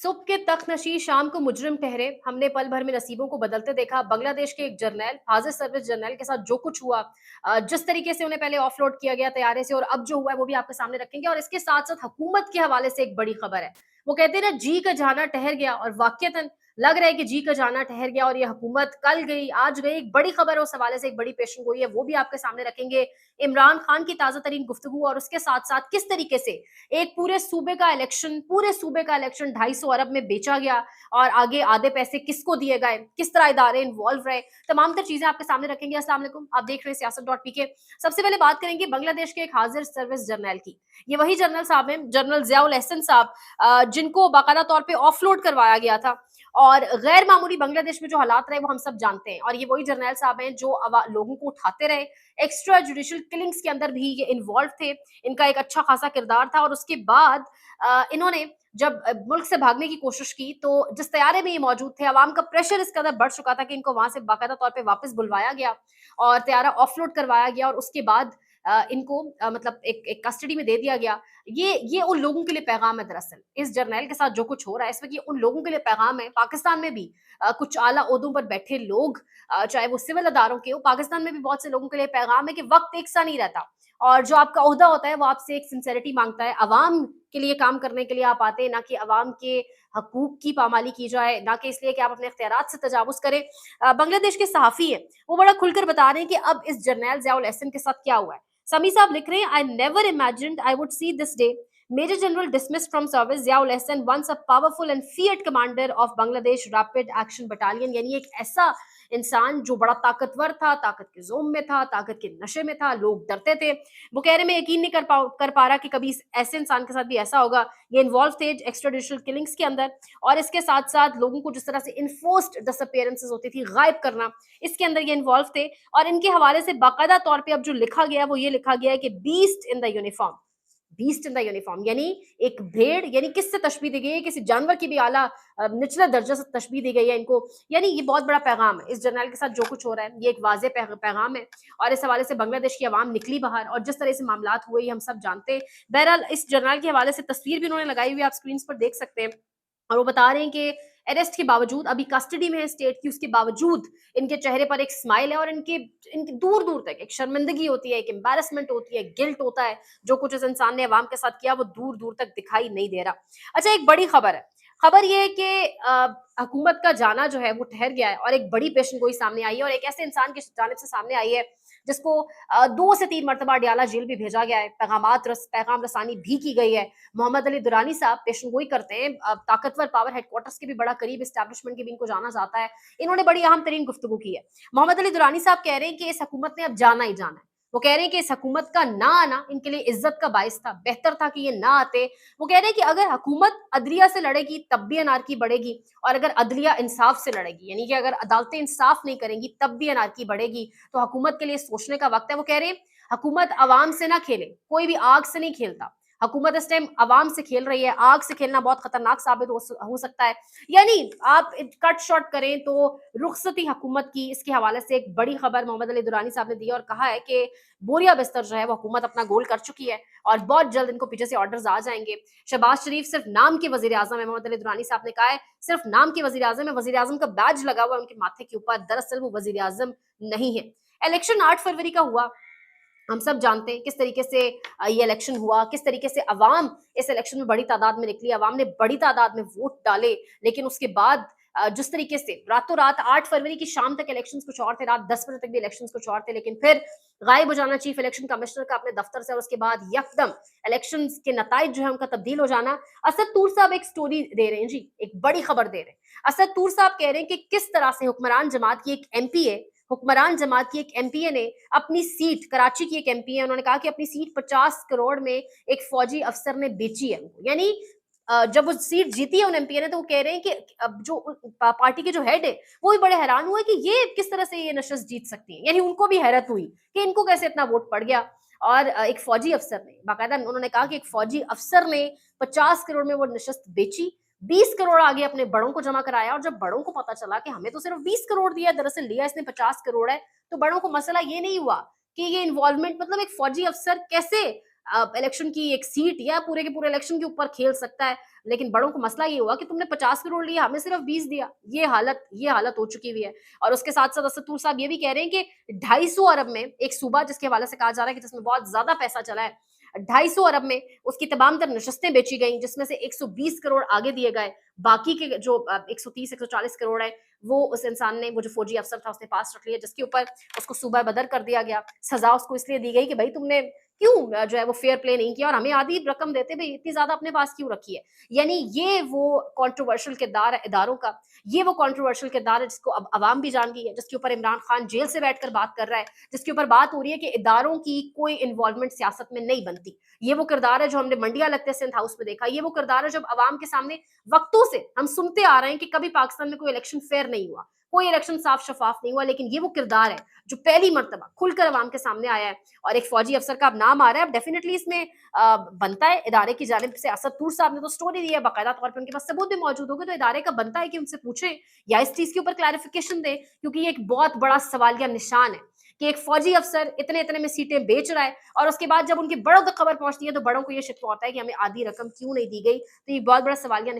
सुबह के तख्तनशी शाम को मुजरिम ठहरे। हमने पल भर में नसीबों को बदलते देखा। बांग्लादेश के एक जर्नैल, हाजिर सर्विस जर्नैल के साथ जो कुछ हुआ, जिस तरीके से उन्हें पहले ऑफलोड किया गया तैयारे से और अब जो हुआ है वो भी आपके सामने रखेंगे। और इसके साथ साथ हुकूमत के हवाले से एक बड़ी खबर है। वो कहते हैं ना, जी का जाना ठहर गया, और वाकयतन लग रहा है कि जी का जाना ठहर गया और ये हुकूमत कल गई आज गई। एक बड़ी खबर है, उस हवाले से एक बड़ी पेशन गोई है, वो भी आपके सामने रखेंगे। इमरान खान की ताजा तरीन गुफ्तगू और उसके साथ साथ किस तरीके से एक पूरे सूबे का इलेक्शन 250 अरब में बेचा गया और आगे आधे पैसे किसको दिए गए, किस तरह इदारे इन्वॉल्व रहे, तमाम तर चीजें आपके सामने रखेंगे। अस्सलाम वालेकुम, आप देख रहे हैं सियासत.pk। सबसे पहले बात करेंगे बांग्लादेश के एक हाजिर सर्विस जर्नल की। ये वही जर्नल साहब हैं, जनरल जियाउल एहसन साहब, जिनको बाकायदा तौर पे ऑफलोड करवाया गया था। और गैर मामूली बांग्लादेश में जो हालात रहे वो हम सब जानते हैं। और ये वही जर्नल साहब हैं जो लोगों को उठाते रहे, एक्स्ट्रा जुडिशियल किलिंग्स के अंदर भी ये इन्वॉल्व थे। इनका एक अच्छा खासा किरदार था। और उसके बाद इन्होंने जब मुल्क से भागने की कोशिश की, तो जिस तैयारे में ये मौजूद थे, अवाम का प्रेशर इस कदर बढ़ चुका था कि इनको वहां से बाकायदा तौर पे वापस बुलवाया गया और तैयारा ऑफलोड करवाया गया। और उसके बाद इनको मतलब एक कस्टडी में दे दिया गया। ये उन लोगों के लिए पैगाम है। दरअसल इस जर्नल के साथ जो कुछ हो रहा है इस वक्त, ये उन लोगों के लिए पैगाम है। पाकिस्तान में भी कुछ आला ओहदों पर बैठे लोग, चाहे वो सिविल अदारों के हो, पाकिस्तान में भी बहुत से लोगों के लिए पैगाम है कि वक्त एक सा नहीं रहता। और जो आपका ओहदा होता है वो आपसे एक सिंसेरिटी मांगता है। अवाम के लिए काम करने के लिए आप आते हैं, ना कि अवाम के हकूक की पामाली की जाए, ना कि इसलिए कि आप अपने इख्तियारात से तजावुज करें। बांग्लादेश के सहाफी है, वो बड़ा खुलकर बता रहे हैं कि अब इस जर्नैल जियाउल एहसन के साथ क्या हुआ है। समी साहब लिख रहे हैं, I never imagined I would see this day. Major general dismissed from service Ziaul Ahsan, once a powerful and feared commander of Bangladesh Rapid Action Battalion। यानी एक ऐसा इंसान जो बड़ा ताकतवर था, ताकत के जोम में था, ताकत के नशे में था, लोग डरते थे। वो कह रहे, मैं यकीन नहीं कर पा रहा कि कभी ऐसे इंसान के साथ भी ऐसा होगा। ये इन्वॉल्व थे एक्स्ट्राडिशनल किलिंग्स के अंदर, और इसके साथ साथ लोगों को जिस तरह से इन्फोर्स्ड डिसअपीयरेंसेस होती थी, गायब करना, इसके अंदर ये इन्वॉल्व थे। और इनके हवाले से बाकायदा तौर पे अब जो लिखा गया वो ये लिखा गया है कि beast in the uniform. Beast in the uniform यानी एक भेड़, यानी किससे तशबीह दी गई है, किसी जानवर की भी आला निचला दर्जा से तशबीह दी गई है इनको। यानी ये बहुत बड़ा पैगाम है इस जर्नल के साथ जो कुछ हो रहा है, ये एक वाज़ेह पैगाम है। और इस हवाले से बांग्लादेश की आवाम निकली बाहर, और जिस तरह से मामलात हुए ये हम सब जानते हैं। बहरहाल इस जर्नल के हवाले से तस्वीर भी उन्होंने लगाई हुई है, आप स्क्रीन पर देख सकते हैं। और वो बता रहे हैं कि अरेस्ट के बावजूद, अभी कस्टडी में है स्टेट की, उसके बावजूद इनके चेहरे पर एक स्माइल है। और इनके इनकी दूर दूर तक एक शर्मिंदगी होती है, एक एम्बैरसमेंट होती है, गिल्ट होता है। जो कुछ इस इंसान ने अवाम के साथ किया वो दूर दूर तक दिखाई नहीं दे रहा। अच्छा, एक बड़ी खबर है। खबर ये है कि हुकूमत का जाना जो है वो ठहर गया है, और एक बड़ी पेशन गोई सामने आई है, और एक ऐसे इंसान की जानिब से सामने आई है जिसको 2 से 3 मरतबा डियाला जेल भी भेजा गया है। पैगाम रसानी भी की गई है। मोहम्मद अली दुरानी साहब पेशन गोई करते हैं, ताकतवर पावर हेडक्वार्टर्स के भी बड़ा करीब, एस्टैब्लिशमेंट के भी इनको जाना जाता है। इन्होंने बड़ी अहम तरीन गुफ्तगू की है। मोहम्मद अली दुरानी साहब कह रहे हैं कि इस हुकूमत ने अब जाना ही जाना है। वो कह रहे हैं कि इस हुकूमत का ना आना इनके लिए इज्जत का बायस था, बेहतर था कि ये ना आते। वो कह रहे हैं कि अगर हुकूमत अदलिया से लड़ेगी तब भी अनारकी बढ़ेगी, और अगर अदलिया इंसाफ से लड़ेगी, यानी कि अगर अदालतें इंसाफ नहीं करेंगी तब भी अनारकी बढ़ेगी। तो हुकूमत के लिए सोचने का वक्त है। वो कह रहे हैं हुकूमत अवाम से ना खेले, कोई भी आग से नहीं खेलता। हुकूमत इस टाइम अवाम से खेल रही है। आग से खेलना बहुत खतरनाक साबित हो सकता है। यानी आप कट शॉर्ट करें तो रुखसती हुकूमत की, इसके हवाले से एक बड़ी खबर मोहम्मद अली दुरानी साहब ने दी है, और कहा है कि बोरिया बिस्तर जो है वो हुकूमत अपना गोल कर चुकी है, और बहुत जल्द इनको पीछे से ऑर्डर्स आ जाएंगे। शहबाज शरीफ सिर्फ नाम के वजीर आजम है, मोहम्मद अली दुरानी साहब ने कहा है सिर्फ नाम के वजीर आजम है, वजीर आजम का बैज लगा हुआ है उनके माथे के ऊपर, दरअसल वो वजीर आजम नहीं है। इलेक्शन 8 फरवरी का हुआ, हम सब जानते हैं किस तरीके से ये इलेक्शन हुआ, किस तरीके से अवाम इस इलेक्शन में बड़ी तादाद में निकली, अवाम ने बड़ी तादाद में वोट डाले। लेकिन उसके बाद जिस तरीके से रातों रात 8 फरवरी की शाम तक इलेक्शंस कुछ और थे, रात 10 बजे तक भी इलेक्शंस कुछ और थे, लेकिन फिर गायब हो जाना चीफ इलेक्शन कमिश्नर का अपने दफ्तर से, और उसके बाद यकदम इलेक्शंस के नताइज जो है उनका तब्दील हो जाना। असद तूर साहब एक स्टोरी दे रहे हैं जी, एक बड़ी खबर दे रहे हैं। असद तूर साहब कह रहे हैं कि किस तरह से हुक्मरान जमात की एक एमपी है, हुक्मरान जमात की एक एमपीए ने अपनी सीट, कराची की एक एमपी है, उन्होंने कहा कि अपनी सीट 50 करोड़ में एक फौजी अफसर ने बेची है। यानी जब वो सीट जीती है उन एमपीए ने, तो वो कह रहे हैं कि अब जो पार्टी के जो हेड है वो भी बड़े हैरान हुए कि ये किस तरह से ये नशस्त जीत सकती है। यानी उनको भी हैरत हुई कि इनको कैसे इतना वोट पड़ गया। और एक फौजी अफसर ने बाकायदा, उन्होंने कहा कि एक फौजी अफसर ने 50 करोड़ में वो नशस्त बेची, 20 करोड़ आगे अपने बड़ों को जमा कराया। और जब बड़ों को पता चला कि हमें तो सिर्फ 20 करोड़ दिया, दरअसल लिया इसने 50 करोड़ है, तो बड़ों को मसला ये नहीं हुआ कि ये इन्वॉल्वमेंट, मतलब एक फौजी अफसर कैसे इलेक्शन की एक सीट या पूरे के पूरे इलेक्शन के ऊपर खेल सकता है। लेकिन बड़ों को मसला ये हुआ कि तुमने 50 करोड़ लिया, हमें सिर्फ 20 दिया। ये हालत हो चुकी हुई है। और उसके साथ-साथ असद तूर साहब ये भी कह रहे हैं कि 250 अरब में एक सूबा जिसके हवाले से कहा जा रहा है कि जिसमें बहुत ज़्यादा पैसा चला है, 250 अरब में उसकी तमाम तर नशस्तें बेची गईं, जिसमें से 120 करोड़ आगे दिए गए। बाकी के जो 130-140 करोड़ है, वो उस इंसान ने, वो जो फौजी अफसर था, उसने पास रख लिया, जिसके ऊपर उसको सूबा बदर कर दिया गया। सज़ा उसको इसलिए दी गई कि भई तुमने क्यों जो है वो फेयर प्ले नहीं किया और हमें आधी रकम देते भई इतनी ज़्यादा अपने पास क्यों रखी है? यानी ये वो कंट्रोवर्शियल किरदार है इदारों का, ये वो कंट्रोवर्शियल किरदार है जिसको अब अवाम भी जान गई है, जिसके ऊपर इमरान खान जेल से बैठकर बात कर रहा है, जिसके ऊपर बात हो रही है कि इदारों की कोई इन्वॉल्वमेंट सियासत में नहीं बनती। ये वो किरदार है जो हमने मंडिया लगते सिंध हाउस में देखा, ये वो किरदार है जब अवाम के सामने वक्तों से हम सुनते आ रहे हैं कि कभी पाकिस्तान में कोई इलेक्शन फेयर नहीं हुआ, कोई इलेक्शन साफ शफाफ नहीं हुआ, लेकिन ये वो किरदार है जो पहली मर्तबा खुलकर अवाम के सामने आया है। और एक फौजी अफसर का अब नाम आ रहा है, अब डेफिनेटली इसमें बनता है इदारे की जानिब से। असद तूर साहब ने तो स्टोरी दी है, बाकायदा तौर पे उनके पास सबूत भी मौजूद होंगे, तो इदारे का बनता है कि उनसे पूछें या इस चीज के ऊपर क्लैरिफिकेशन दें, क्योंकि ये एक बहुत बड़ा सवालिया निशान है कि एक फौजी अफसर इतने इतने में सीटें बेच रहा है और उसके बाद जब उनके बड़ों तक खबर पहुंचती है तो बड़ों को ये शिकवा होता है कि हमें आधी रकम क्यों नहीं दी गई। तो ये बहुत बड़ा सवालिया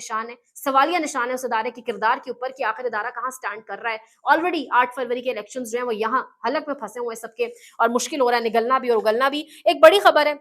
निशान है उस इदारे के किरदार के ऊपर कि आखिर इदारा कहाँ स्टैंड कर रहा है। ऑलरेडी 8 फरवरी के इलेक्शंस जो है वो यहाँ हलक में फंसे हुए हैं सबके, और मुश्किल हो रहा है निगलना भी और उगलना भी। एक बड़ी खबर है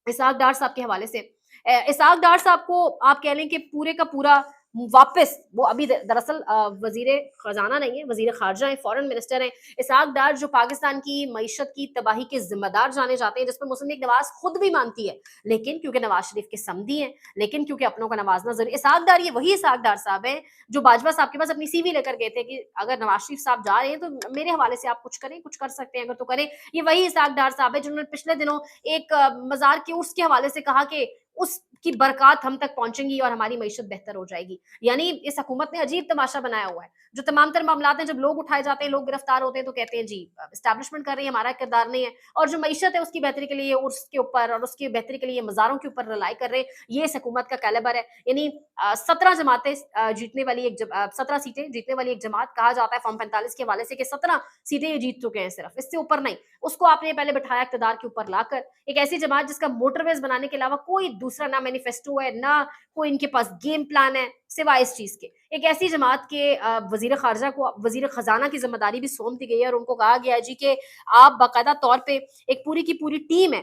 इसहाक डार साहब के हवाले से। इसहाक डार साहब को आप कह लें कि पूरे का पूरा वापस, वो अभी दरअसल वजीर खजाना नहीं है, वजीर खारजा है, फॉरेन मिनिस्टर है। इसहाक डार जो पाकिस्तान की मईशत की तबाही के जिम्मेदार जाने जाते हैं, जिस पर मुस्लिम लीग नवाज खुद भी मानती है, लेकिन क्योंकि नवाज शरीफ के समधी हैं, लेकिन क्योंकि अपनों का नवाजना जरूरी। इसहाक डार ये वही इसहाक डार साहब है जो बाजवा साहब के पास अपनी सीवी लेकर गए थे कि अगर नवाज शरीफ साहब जा रहे हैं तो मेरे हवाले से आप कुछ करें, कुछ कर सकते हैं अगर तो करें। ये वही इसहाक डार साहब है जिन्होंने पिछले दिनों एक मजार के उर्स के हवाले से कहा कि उसकी बरकत हम तक पहुंचेंगी और हमारी मईशत बेहतर हो जाएगी। यानी इस हुकूमत ने अजीब तमाशा बनाया हुआ है। जो तमाम तर मामलात हैं, जब लोग उठाए जाते हैं, लोग गिरफ्तार होते हैं, तो कहते हैं जी एस्टैब्लिशमेंट कर रही है, हमारा किरदार नहीं है। और जो मईशत है उसकी बेहतरी के लिए उर्स के ऊपर और उसकी बेहतरी के लिए मज़ारों के ऊपर रिलाई कर रहे हैं। ये इस हुकूमत का कैलिबर है। यानी 17 जमातें जीतने वाली एक 17 सीटें जीतने वाली एक जमात कहा जाता है फॉर्म 45 के हवाले से कि 17 सीटें ये जीत चुके हैं सिर्फ, इससे ऊपर नहीं। उसको आपने पहले बिठाया इक़्तिदार के ऊपर लाकर, एक ऐसी जमात जिसका मोटरवेज बनाने के अलावा कोई दूसरा ना मैनिफेस्टो है, ना कोई इनके पास गेम प्लान है सिवाय इस चीज के। एक ऐसी जमात के वजीर खारजा को वजीर खजाना की जिम्मेदारी भी सौंप दी गई है और उनको कहा गया है जी कि आप बाकायदा तौर पे एक पूरी की पूरी टीम है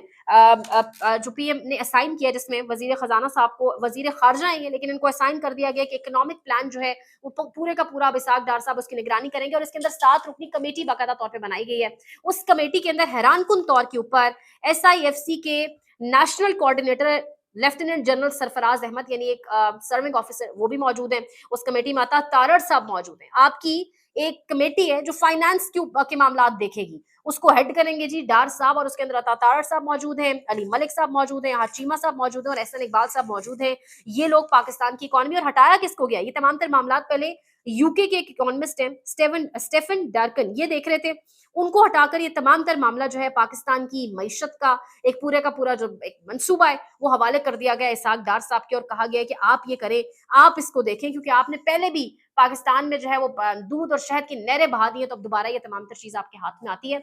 जो पीएम ने असाइन किया, जिसमें वजीर खजाना साहब को, वजीर खारजा है ये, लेकिन इनको असाइन कर दिया गया कि इकोनॉमिक प्लान जो है वो पूरे का पूरा अब इसहाक डार साहब उसकी निगरानी करेंगे। और इसके अंदर 7 रुकनी कमेटी बाकायदा तौर पर बनाई गई है। उस कमेटी के अंदर हैरान कुन तौर के ऊपर SIFC के national coordinator lieutenant general Sarfraz Ahmad, यानी एक सर्विंग ऑफिसर, वो भी मौजूद हैं। उस कमेटी में आता तारड़ साहब मौजूद हैं। आपकी एक कमेटी है जो फाइनेंस के मामला देखेगी, उसको हेड करेंगे जी डार साहब, और उसके अंदर अता तारड़ साहब मौजूद हैं, अली मलिक साहब मौजूद हैं, हाचीमा साहब मौजूद हैं और एहसन इकबाल साहब मौजूद हैं। ये लोग पाकिस्तान की इकोनॉमी, और हटाया किसको गया, ये तमाम तर मामला पहले यूके के एक इकोनॉमिस्ट हैं स्टेफन डार्कन, ये देख रहे थे। उनको हटाकर ये तमाम तर मामला जो है पाकिस्तान की मईशत का एक पूरे का पूरा जो एक मंसूबा है वो हवाले कर दिया गया इसहाक डार साहब के, और कहा गया है कि आप ये करें, आप इसको देखें, क्योंकि आपने पहले भी पाकिस्तान में जो है वो दूध और शहद की नहरें बहा दी है, तो अब दोबारा ये तमाम तर चीज आपके हाथ में आती है।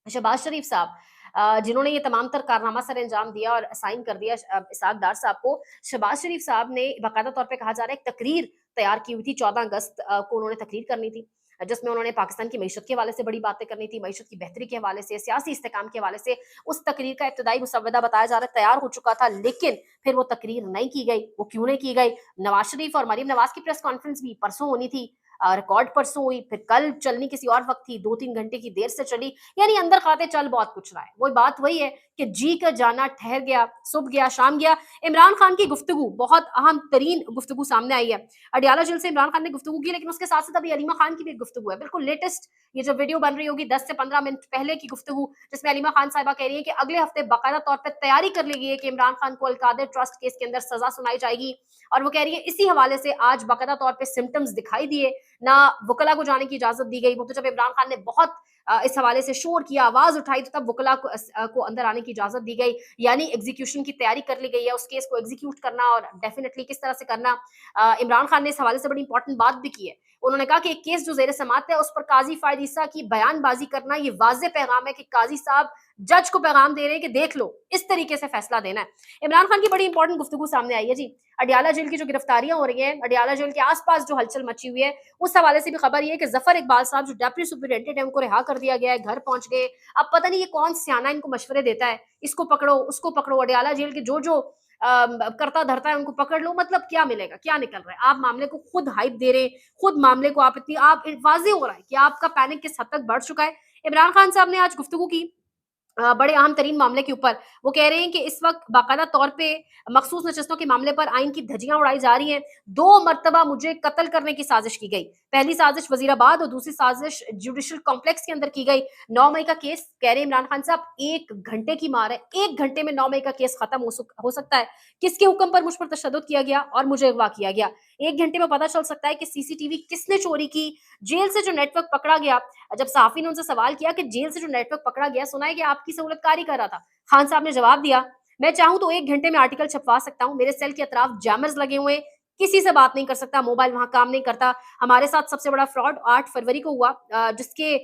शहबाज शरीफ साहब जिन्होंने ये तमाम तर कारनामा सर अंजाम दिया और असाइन कर दिया इसहाक डार साहब को, शहबाज शरीफ साहब ने बाकायदा तौर पे कहा जा रहा है एक तकरीर तैयार की हुई थी। 14 अगस्त को उन्होंने तकरीर करनी थी, जिसमें उन्होंने पाकिस्तान की मईशत के हवाले से बड़ी बातें करनी थी, मईशत की बेहतरी के हवाले से, सियासी इस्तेकाम के हवाले से। उस तकरीर का इब्तदाई मुसवदा बताया जा रहा है तैयार हो चुका था, लेकिन फिर वो तकरीर नहीं की गई। वो क्यों नहीं की गई? नवाज शरीफ और मरीम नवाज की प्रेस कॉन्फ्रेंस भी परसों होनी थी, रिकॉर्ड परसों हुई, फिर कल चलनी किसी और वक्त थी, 2-3 घंटे की देर से चली। यानी अंदर खाते चल बहुत कुछ रहा है। वो बात वही है कि जी का जाना ठहर गया, सुबह गया, शाम गया। इमरान खान की गुफ्तगू, बहुत अहम तरीन गुफ्तगू सामने आई है। अडियाला जेल से इमरान खान ने गुफ्तगू की, लेकिन उसके साथ साथ अभी अलीमा खान की भी एक गुफ्तगू है, बिल्कुल लेटेस्ट। ये जो वीडियो बन रही होगी 10 से 15 मिनट पहले की गुफ्तगू, जिसमें अलीमा खान साहिबा कह रही है कि अगले हफ्ते बाकायदा तौर पर तैयारी कर ली गई है कि इमरान खान को अलकादर ट्रस्ट केस के अंदर सजा सुनाई जाएगी। और वो कह रही है इसी हवाले से आज बाकायदा तौर पर सिम्टम्स दिखाई दिए, ना वकला को जाने की इजाजत दी गई। वो तो जब इमरान खान ने बहुत इस हवाले से शोर किया, आवाज उठाई, तो तब वकला को अंदर आने की इजाजत दी गई। यानी एग्जीक्यूशन की तैयारी कर ली गई है, उस केस को एग्जीक्यूट करना और डेफिनेटली किस तरह से करना। इमरान खान ने इस हवाले से बड़ी इंपॉर्टेंट बात भी की है। उन्होंने कहा कि एक केस जो जेर समाअत है उस पर काजी फायद ईसा की बयानबाजी करना, ये वाज़ेह पैगाम है कि काजी साहब जज को पैगाम दे रहे हैं कि देख लो, इस तरीके से फैसला देना है। इमरान खान की बड़ी इंपॉर्टेंट गुफ्तगू सामने आई है जी। अडियाला जेल की जो गिरफ्तारियां हो रही हैं, अडियाला जेल के आसपास जो हलचल मची हुई है, उस हवाले से भी खबर ये है कि जफर इकबाल साहब जो डेप्यूटी सुपरिटेंडेंट है, उनको रिहा कर दिया गया है, घर पहुंच गए। अब पता नहीं ये कौन सियाना इनको मशवरे देता है, इसको पकड़ो, उसको पकड़ो, अडियाला जेल के जो जो करता धरता है उनको पकड़ लो। मतलब क्या मिलेगा, क्या निकल रहा है? आप मामले को खुद हाइप दे रहे हैं, खुद मामले को आप वाजे हो रहा है कि आपका पैनिक किस हद तक बढ़ चुका है। इमरान खान साहब ने आज गुफ्तगू की बड़े अहम तरीन मामले के ऊपर। वो कह रहे हैं कि इस वक्त बाकायदा तौर पे मखसूस नशस्तों के मामले पर आइन की धज्जियां उड़ाई जा रही हैं। 2 मरतबा मुझे कत्ल करने की साजिश की गई। पहली साजिश वजीराबाद और दूसरी साजिश जुडिशल कॉम्प्लेक्स के अंदर की गई। 9 मई का केस, कह रहे हैं इमरान खान साहब, 1 घंटे की मार है, 1 घंटे में 9 मई का केस खत्म हो सकता है। किसके हुक्म पर मुझ पर तशद्दुद किया गया और मुझे अगवा किया गया? 1 घंटे में पता चल सकता है कि सीसीटीवी किसने चोरी की। जेल से जो नेटवर्क पकड़ा गया, जब सहाफी ने उनसे सवाल किया कि जेल से जो नेटवर्क पकड़ा गया, सुना है कि आपकी सहूलतकारी कर रहा था, खान साहब ने जवाब दिया, मैं चाहूं तो 1 घंटे में आर्टिकल छपवा सकता हूं, मेरे सेल के अतराफ जैमर्स लगे हुए, किसी से बात नहीं कर सकता, मोबाइल वहां काम नहीं करता। हमारे साथ सबसे बड़ा फ्रॉड 8 फरवरी को हुआ, जिसके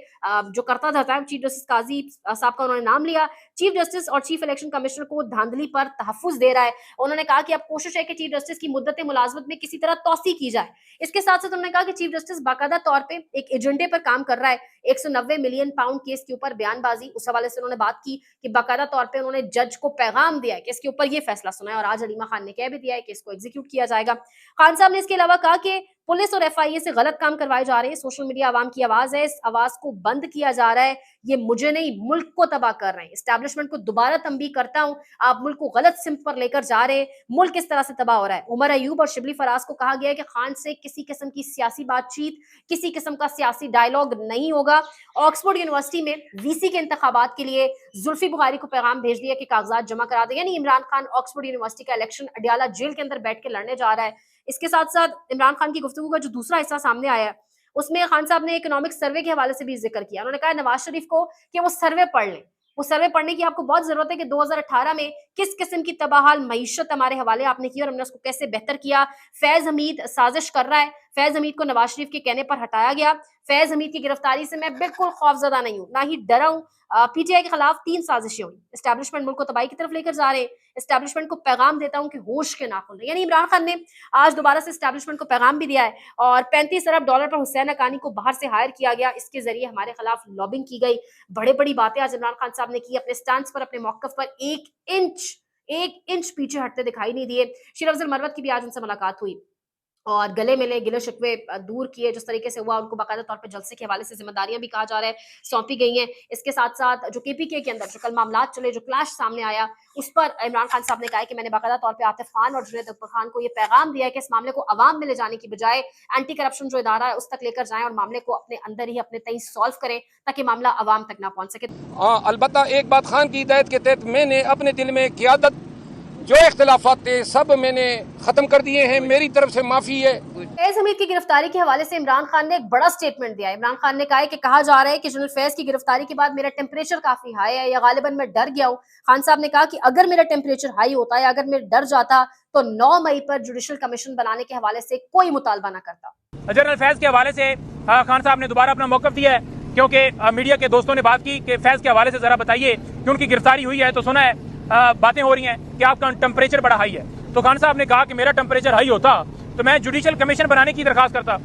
जो करता धरता है चीफ जस्टिस काजी साहब का उन्होंने नाम लिया। चीफ जस्टिस और चीफ इलेक्शन कमिश्नर को धांधली पर तहफ्फुज दे रहा है। उन्होंने कहा कि अब कोशिश है कि चीफ जस्टिस की मुद्दत मुलाजमत में किसी तरह तौसी की जाए। इसके साथ साथ उन्होंने कहा कि चीफ जस्टिस बाकायदा तौर पे एक एजेंडे पर काम कर रहा है। 190 मिलियन पाउंड केस के ऊपर बयानबाजी, उस हवाले से उन्होंने बात की कि बाकायदा तौर पे उन्होंने जज को पैगाम दिया है कि इसके ऊपर ये फैसला सुना है, और आज अलीमा खान ने कह भी दिया है कि इसको एग्जीक्यूट किया जाएगा। खान साहब ने इसके अलावा कहा कि पुलिस और एफआईए से गलत काम करवाए जा रहे हैं, सोशल मीडिया आवाम की आवाज है, इस आवाज को बंद किया जा रहा है, ये मुझे नहीं मुल्क को तबाह कर रहे हैं। एस्टैब्लिशमेंट को दोबारा तंबीह करता हूं, आप मुल्क को गलत सिमत पर लेकर जा रहे हैं, मुल्क किस तरह से तबाह हो रहा है। उमर अयूब और शिबली फराज को कहा गया है कि खान से किसी किस्म की सियासी बातचीत, किसी किस्म का सियासी डायलॉग नहीं होगा। ऑक्सफोर्ड यूनिवर्सिटी में वीसी के इंतखाबात के लिए जुल्फी बुखारी को पैगाम भेज दिया कि कागजात जमा करा दे। यानी इमरान खान ऑक्सफोर्ड यूनिवर्सिटी का इलेक्शन अडियाला जेल के अंदर बैठ के लड़ने जा रहा है। इसके साथ साथ इमरान खान की गुफ्तगू का जो दूसरा हिस्सा सामने आया है, उसमें खान साहब ने इकोनॉमिक सर्वे के हवाले से भी जिक्र किया। उन्होंने कहा नवाज शरीफ को कि वो सर्वे पढ़ लें, वो सर्वे पढ़ने की आपको बहुत जरूरत है कि 2018 में किस किस्म की तबाहाल मईशत हमारे हवाले आपने की और हमने उसको कैसे बेहतर किया। फैज हमीद साजिश कर रहा है, फैज हमीद को नवाज शरीफ के कहने पर हटाया गया। फैज हमीद की गिरफ्तारी से मैं बिल्कुल खौफजदा नहीं हूं, ना ही डरा हूं। पीटीआई के खिलाफ 3 साजिशें हुई, एस्टैब्लिशमेंट मुल्क को तबाही की तरफ लेकर जा रहे हैं। एस्टैब्लिशमेंट को पैगाम देता हूं कि होश के नाखून लें। यानी इमरान खान ने आज दोबारा से एस्टैब्लिशमेंट को पैगाम भी दिया है, और 35 अरब डॉलर पर हुसैन हक्कानी को बाहर से हायर किया गया, इसके जरिए हमारे खिलाफ लॉबिंग की गई। बड़े बड़ी बातें आज इमरान खान साहब ने की, अपने स्टांस पर, अपने मौकफ पर 1 इंच पीछे हटते दिखाई नहीं दिए। शेर अफजल मरवत की भी आज उनसे मुलाकात हुई और गले मिले, गिले शिकवे दूर किए, जिस तरीके से हुआ उनको बाकायदा तौर पे जलसे के हवाले से जिम्मेदारियां भी कहा जा रहा है सौंपी गई हैं। इसके साथ साथ जो केपीके के अंदर जो कल मामलात चले, जो क्लैश सामने आया, उस पर इमरान खान साहब ने कहा कि मैंने बाकायदा तौर पे आतिफ खान और जुनैद अख्तर खान को ये पैगाम दिया है कि इस मामले को अवाम में ले जाने की बजाय एंटी करप्शन जो इदारा है उस तक लेकर जाएं और मामले को अपने अंदर ही अपने तय सॉल्व करें ताकि मामला अवाम तक ना पहुंच सके। अलबत्ता एक बात खान की हिदायत के तहत मैंने अपने दिल में क़ियादत जो इख्तिलाफात थे सब मैंने खत्म कर दिए हैं, मेरी तरफ से माफी है। फैज हमीद की गिरफ्तारी के हवाले से इमरान खान ने एक बड़ा स्टेटमेंट दिया। इमरान खान ने कहा है कि कहा जा रहा है कि जनरल फैज की गिरफ्तारी के बाद मेरा टेम्परेचर काफी हाई है, या गालिबन मैं डर गया हूँ। खान साहब ने कहा कि अगर मेरा टेम्परेचर हाई होता है, अगर मैं डर जाता तो 9 मई पर जुडिशल कमीशन बनाने के हवाले से कोई मुतालबा न करता। जनरल फैज के हवाले से खान साहब ने दोबारा अपना मौकफ दिया है, क्योंकि मीडिया के दोस्तों ने बात की कि फैज के हवाले से जरा बताइए कि उनकी गिरफ्तारी हुई है तो सुना है बातें हो रही हैं कि आपका टेम्परेचर बड़ा हाई है। तो खान साहब ने कहा कि मेरा टेम्परेचर हाई होता तो मैं जुडिशल कमीशन बनाने की दरखास्त करता।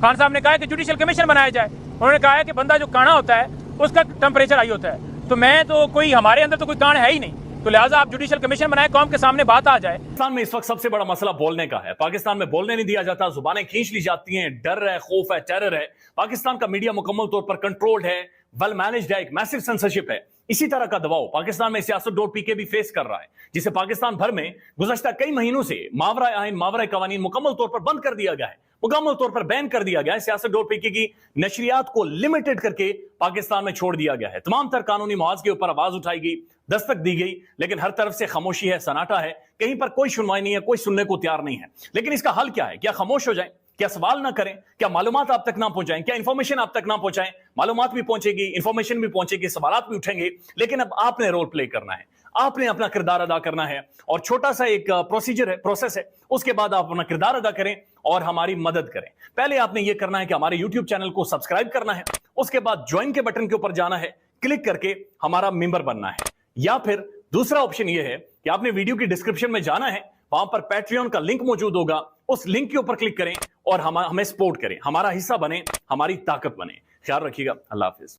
खान साहब ने कहा कि जुडिशल कमीशन बनाया जाए। उन्होंने कहा है कि बंदा जो काना होता है उसका टेम्परेचर हाई होता है, तो मैं तो कोई, हमारे अंदर तो कोई कान है ही नहीं, तो लिहाजा आप जुडिशल कमीशन बनाए, कौम के सामने बात आ जाए। पाकिस्तान में इस वक्त सबसे बड़ा मसला बोलने का है। पाकिस्तान में बोलने नहीं दिया जाता, जुबानें खींच ली जाती हैं, डर है, खौफ है, टेरर है। पाकिस्तान का मीडिया मुकम्मल तौर पर कंट्रोल्ड है, वेल मैनेज्ड है, एक मैसिव सेंसरशिप है। इसी तरह का दबाव पाकिस्तान में सियासत.pk भी फेस कर रहा है, जिसे पाकिस्तान भर में गुज़श्ता कई महीनों से मावरा आइन, मावरा कवानीन मुकम्मल तौर पर बंद कर दिया गया है, मुकम्मल तौर पर बैन कर दिया गया है। सियासत.pk की नशरियात को लिमिटेड करके पाकिस्तान में छोड़ दिया गया है। तमाम तर कानूनी मुआवजे के ऊपर आवाज उठाई गई, दस्तक दी गई, लेकिन हर तरफ से खामोशी है, सन्नाटा है, कहीं पर कोई सुनवाई नहीं है, कोई सुनने को तैयार नहीं है। लेकिन इसका हल क्या है? क्या खामोश हो जाए? क्या सवाल ना करें, क्या मालूमात आप तक ना पहुंचाएं, क्या इंफॉर्मेशन आप तक ना पहुंचाएं? मालूमात भी पहुंचेगी, इंफॉर्मेशन भी पहुंचेगी, सवालात भी उठेंगे, लेकिन अब आपने रोल प्ले करना है, आपने अपना किरदार अदा करना है। और छोटा सा एक प्रोसीजर है, प्रोसेस है, उसके बाद आप अपना किरदार अदा करें और हमारी मदद करें। पहले आपने ये करना है कि हमारे YouTube चैनल को सब्सक्राइब करना है, उसके बाद ज्वाइन के बटन के ऊपर जाना है, क्लिक करके हमारा मेंबर बनना है। या फिर दूसरा ऑप्शन यह है कि आपने वीडियो की डिस्क्रिप्शन में जाना है, वहां पर पैट्रियन का लिंक मौजूद होगा, उस लिंक के ऊपर क्लिक करें और हमें सपोर्ट करें, हमारा हिस्सा बने, हमारी ताकत बने। ख्याल रखिएगा। अल्लाह हाफिज।